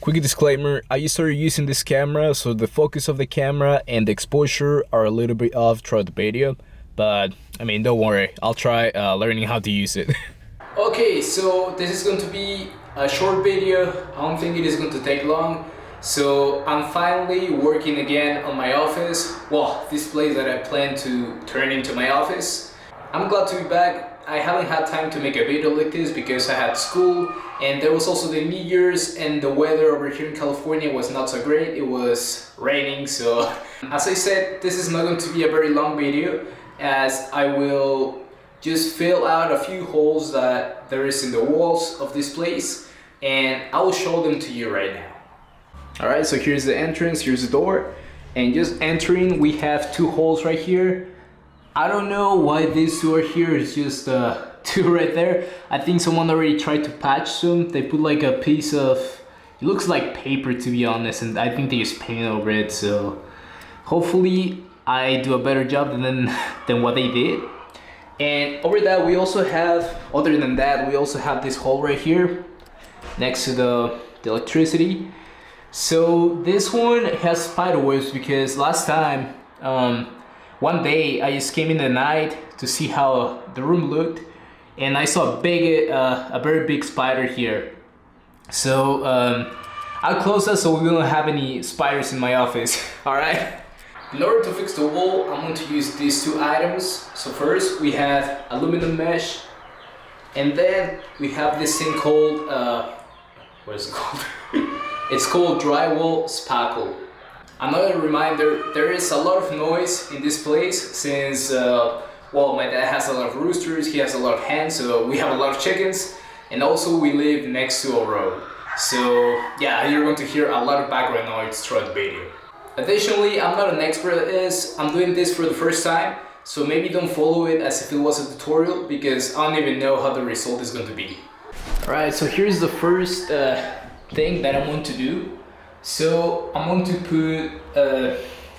Quick disclaimer, I started using this camera, so the focus of the camera and the exposure are a little bit off throughout the video, but I mean, don't worry, I'll try learning how to use it. Okay, so this is going to be a short video. I don't think it is going to take long. So I'm finally working again on my office. Well, this place that I plan to turn into my office. I'm glad to be back. I haven't had time to make a video like this because I had school and there was also the New Year's, and the weather over here in California was not so great. It was raining, so as I said, this is not going to be a very long video, as I will just fill out a few holes that there is in the walls of this place, and I will show them to you right now. Alright, so here's the entrance, here's the door, and just entering we have two holes right here. I don't know why these two are here, it's just two right there. I think someone already tried to patch them. They put like a piece of, it looks like paper to be honest, and I think they just painted over it, so hopefully I do a better job than what they did. And over that we also have, other than that, we also have this hole right here next to the electricity. So this one has spider webs because last time, one day I just came in the night to see how the room looked, and I saw a very big spider here. So I'll close that so we don't have any spiders in my office. All right. In order to fix the wall, I'm going to use these two items. So first we have aluminum mesh, and then we have this thing called what is it called? It's called drywall spackle. Another reminder, there is a lot of noise in this place since, well, my dad has a lot of roosters, he has a lot of hens, so we have a lot of chickens, and also we live next to a road. So yeah, you're going to hear a lot of background noise throughout the video. Additionally, I'm not an expert at this, I'm doing this for the first time, so maybe don't follow it as if it was a tutorial, because I don't even know how the result is going to be. Alright, so here's the first thing that I'm going to do. So I'm going to put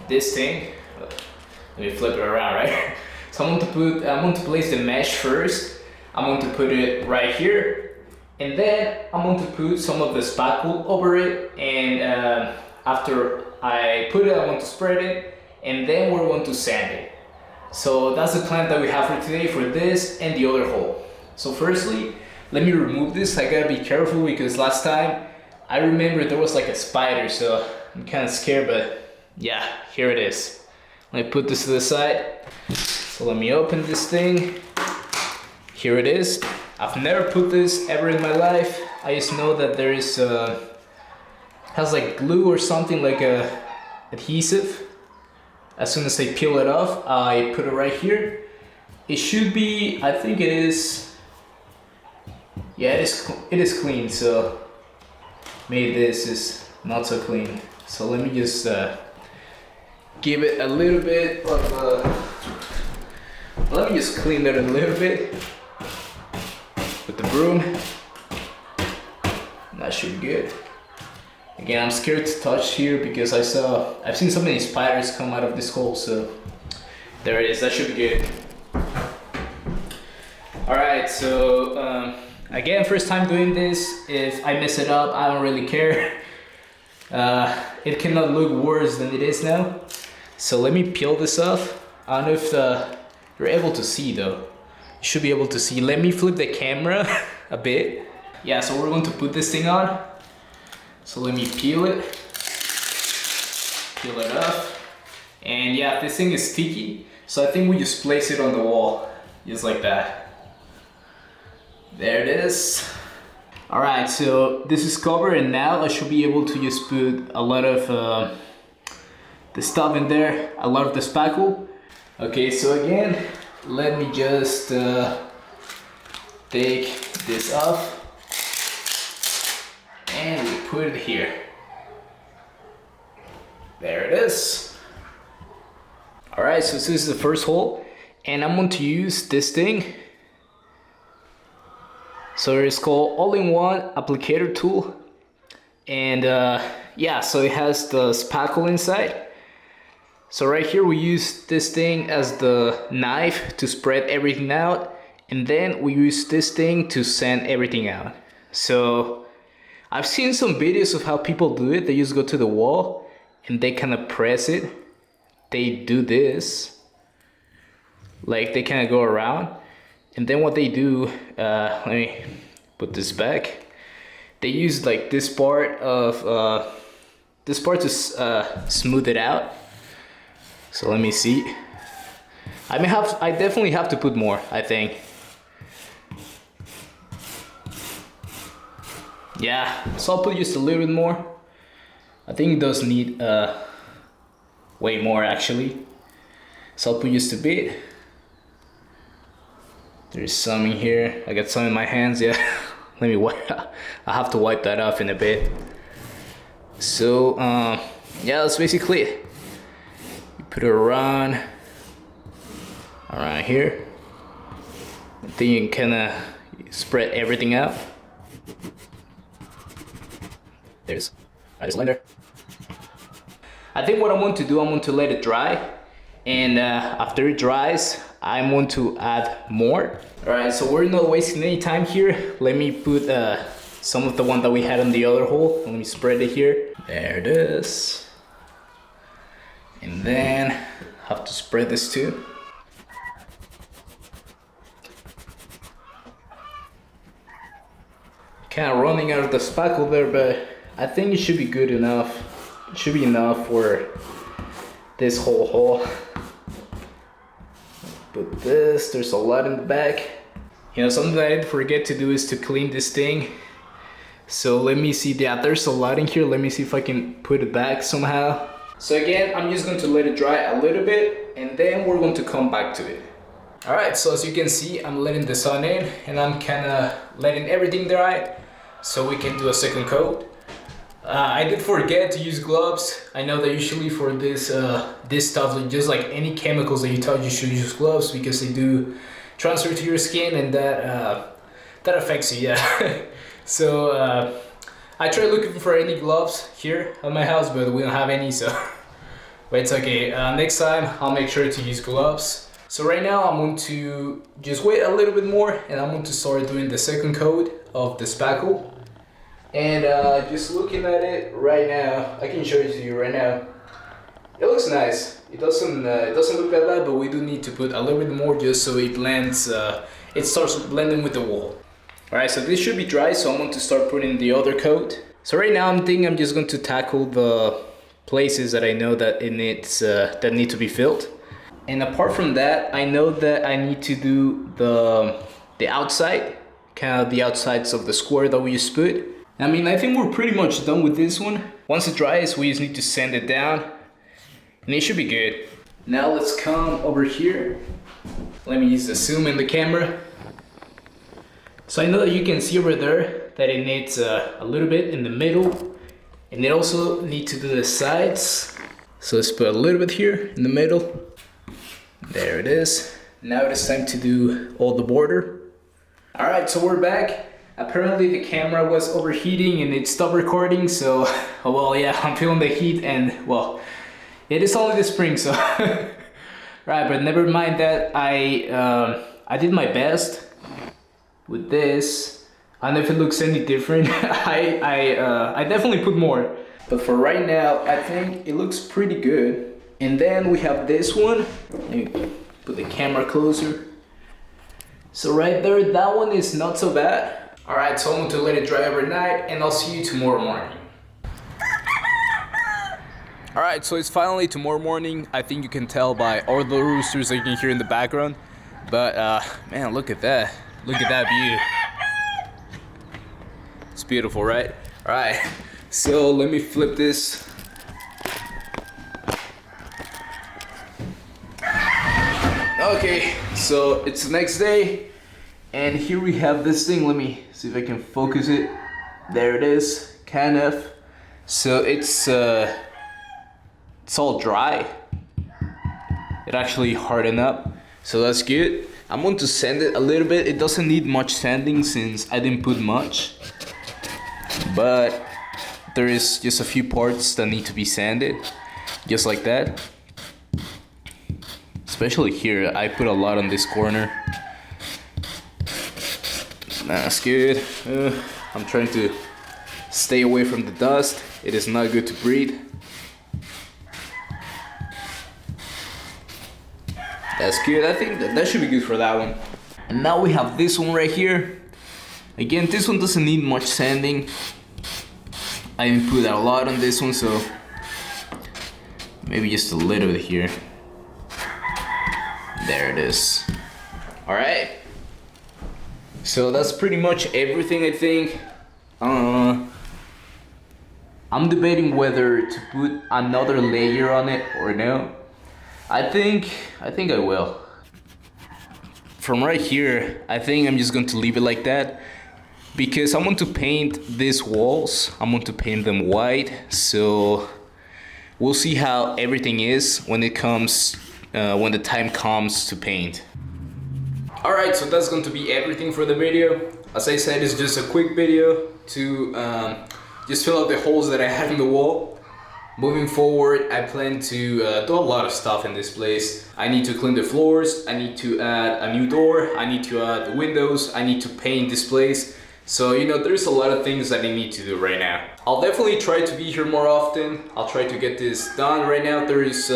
this thing, let me flip it around, right? So I'm going to place the mesh first. I'm going to put it right here, and then I'm going to put some of the spackle over it, and after I put it, I want to spread it, and then we're going to sand it. So that's the plan that we have for today for this and the other hole. So firstly, let me remove this. I gotta be careful because last time I remember there was like a spider, so I'm kind of scared, but yeah, here it is. Let me put this to the side. So let me open this thing. Here it is. I've never put this ever in my life. I just know that there is has like glue or something, like a adhesive. As soon as I peel it off, I put it right here. It should be, I think it is, yeah, it is clean, so maybe this is not so clean. So let me just give it a little bit of let me just clean it a little bit with the broom. That should be good. Again, I'm scared to touch here because I've seen so many spiders come out of this hole, so there it is, that should be good. Alright, so again, first time doing this. If I mess it up, I don't really care. It cannot look worse than it is now. So let me peel this off. I don't know if you're able to see though. You should be able to see. Let me flip the camera a bit. Yeah, so we're going to put this thing on. So let me peel it off. And yeah, this thing is sticky, so I think we just place it on the wall, just like that. There it is. Alright, so this is covered, and now I should be able to just put a lot of the stuff in there, a lot of the spackle. Okay, so again, let me just take this off, and we put it here. There it is. Alright, so this is the first hole, and I'm going to use this thing. So it's called all-in-one applicator tool, and yeah, so it has the spackle inside. So right here we use this thing as the knife to spread everything out, and then we use this thing to sand everything out. So I've seen some videos of how people do it. They just go to the wall and they kind of press it. They do this, like they kind of go around, and then what they do, let me put this back. They use like this part to smooth it out. So let me see. I definitely have to put more, I think. Yeah, so I'll put just a little bit more. I think it does need way more actually. So I'll put just a bit. There's some in here. I got some in my hands, yeah. Let me wipe. I have to wipe that off in a bit. So yeah, that's basically it. You put it around here. Then you can kind of spread everything out. There's a blender. I think what I want to do, I want to let it dry, and after it dries, I want to add more. All right, so we're not wasting any time here. Let me put some of the one that we had on the other hole. Let me spread it here. There it is. And then have to spread this too. Kind of running out of the spackle there, but I think it should be good enough. It should be enough for this whole hole. But there's a lot in the back. You know, something that I didn't forget to do is to clean this thing. So let me see, yeah, there's a lot in here. Let me see if I can put it back somehow. So again, I'm just going to let it dry a little bit, and then we're going to come back to it. All right, so as you can see, I'm letting the sun in, and I'm kind of letting everything dry so we can do a second coat. I did forget to use gloves. I know that usually for this stuff, like just like any chemicals that you touch, you should use gloves because they do transfer to your skin, and that affects you, yeah. So I tried looking for any gloves here at my house, but we don't have any, so but it's okay. Next time I'll make sure to use gloves. So right now I'm going to just wait a little bit more, and I'm going to start doing the second coat of the spackle. And just looking at it right now, I can show it to you right now. It looks nice. It doesn't look that bad, but we do need to put a little bit more just so it blends. It starts blending with the wall. All right, so this should be dry, so I'm going to start putting the other coat. So right now I'm thinking I'm just going to tackle the places that I know that it needs that need to be filled. And apart from that, I know that I need to do the outside, kind of the outsides of the square that we just put. I mean, I think we're pretty much done with this one. Once it dries, we just need to sand it down, and it should be good. Now let's come over here. Let me use the zoom in the camera. So I know that you can see over there that it needs a little bit in the middle, and it also needs to do the sides. So let's put a little bit here in the middle. There it is. Now it is time to do all the border. All right, so we're back. Apparently the camera was overheating and it stopped recording, so well, yeah, I'm feeling the heat, and well, it is only the spring, so right, but never mind that. I did my best with this. I don't know if it looks any different. I definitely put more, but for right now I think it looks pretty good. And then we have this one. Let me put the camera closer. So right there, that one is not so bad. All right, so I'm going to let it dry overnight, and I'll see you tomorrow morning. All right, so it's finally tomorrow morning. I think you can tell by all the roosters that you can hear in the background. But man, look at that. Look at that view. It's beautiful, right? All right, so let me flip this. Okay, so it's the next day. And here we have this thing. Let me see if I can focus it. There it is, kind of. So it's all dry. It actually hardened up, so that's good. I'm going to sand it a little bit. It doesn't need much sanding since I didn't put much, but there is just a few parts that need to be sanded, just like that. Especially here, I put a lot on this corner. That's good. I'm trying to Stay away from the dust. It is not good to breathe. That's good. I think that should be good for that one. And now we have this one right here. Again, this one doesn't need much sanding. I didn't put a lot on this one, so maybe just a little bit here. There it is. All right. So that's pretty much everything, I think. I'm debating whether to put another layer on it or no. I think I will. From right here, I think I'm just going to leave it like that because I want to paint these walls. I want to paint them white, so we'll see how everything is when it comes, when the time comes to paint. Alright, so that's going to be everything for the video. As I said, it's just a quick video to just fill out the holes that I had in the wall. Moving forward, I plan to do a lot of stuff in this place. I need to clean the floors, I need to add a new door, I need to add the windows, I need to paint this place. So, you know, there's a lot of things that I need to do right now. I'll definitely try to be here more often. I'll try to get this done. Right now there is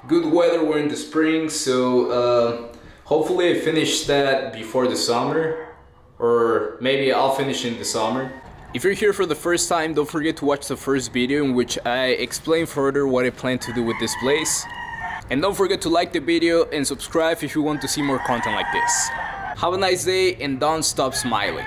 good weather, we're in the spring, so hopefully I finish that before the summer, or maybe I'll finish in the summer. If you're here for the first time, don't forget to watch the first video in which I explain further what I plan to do with this place. And don't forget to like the video and subscribe if you want to see more content like this. Have a nice day and don't stop smiling.